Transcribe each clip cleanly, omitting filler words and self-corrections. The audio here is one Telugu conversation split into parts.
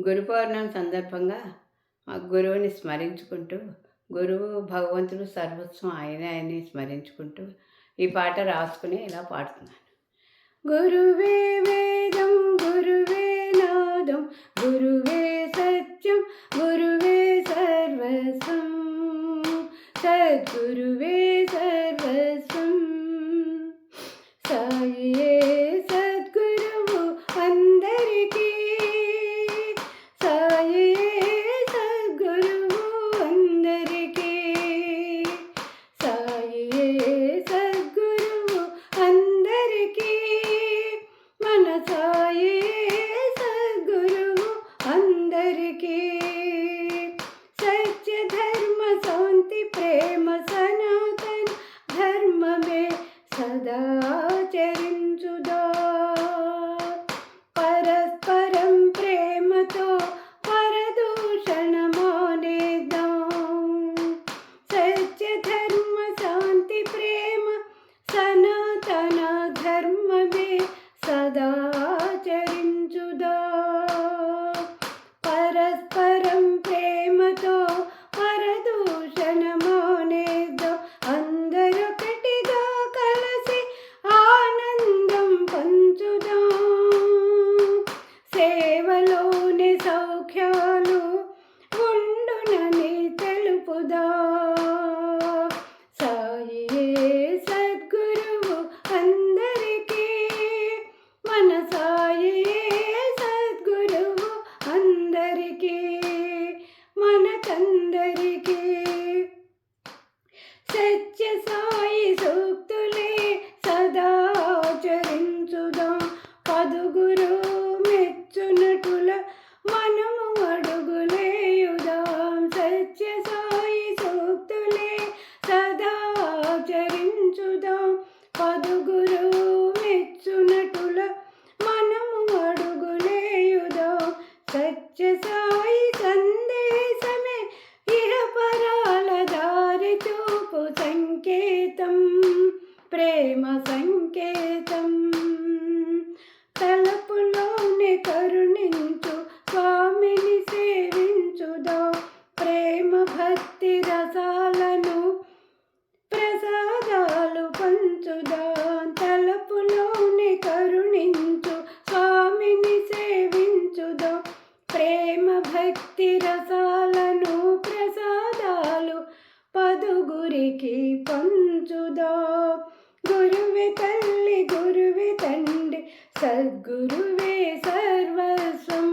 గురు పౌర్ణమి సందర్భంగా ఆ గురువుని స్మరించుకుంటూ, గురువు భగవంతుడు సర్వస్వం ఆయనే అని స్మరించుకుంటూ ఈ పాట రాసుకుని ఇలా పాడుతున్నాను. గురువే వేదం గురువే నాదం గురువే సత్యం గురువే సర్వస్వం సద్గురువే సర్వస్వం సాయే సద్గురువు అందరికీ సాయే సద్గురువు అందరికీ సాయే సద్గురువు అందరికీ మన సాయే సద్గురువు అందరికీ సత్య ధర్మ శాంతి ప్రేమ సనాతన ధర్మమే సదా చరించుదా పరస్పరం ప్రేమతో పరదూషణ మానేద్దాం సత్య ధర్మ శాంతి ప్రేమ సనాతన ధర్మమే సదా చరించుదా పరస్పరం ప్రేమతో పరదూషణ మానేద్దాం అందరొకటిగా కలిసి ఆనందం పంచుదాం సేవలోని సౌఖ్యాలు ఉండునని తెలుపుదా సాయే సద్గురువు అందరికీ మన సాయే సద్గురువు అందరికీ మనకందరికీ సత్య సాయి సూక్తులే సదా చరించుదాం పదుగురు మెచ్చునటుల మనము అడుగులేయుదాం సత్య సాయి సూక్తులే సదా చరించుదాం పదుగురు మెచ్చునటుల మనము అడుగులేయుదాం సత్య సాయి సందేశమే ఇహపరాల దారి చూపు సంకేతం ప్రేమ సంకేతం తలపులోనే కరుణించు స్వామిని సేవించుదా ప్రేమ భక్తి రసాలను ప్రసాదాలు పంచుదా తలపులోనే కరుణించు స్వామిని సేవించుదా ప్రేమ భక్తి రసాలను ప్రసాదాలు పదుగురికి పంచుదా గురువే తల్లి గురువే తండ్రి సద్గురువే సర్వస్వం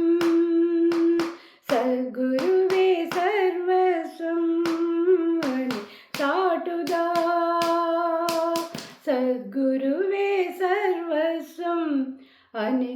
సద్గురువే సర్వస్వం అని చాటుదా సద్గురువే సర్వస్వం అని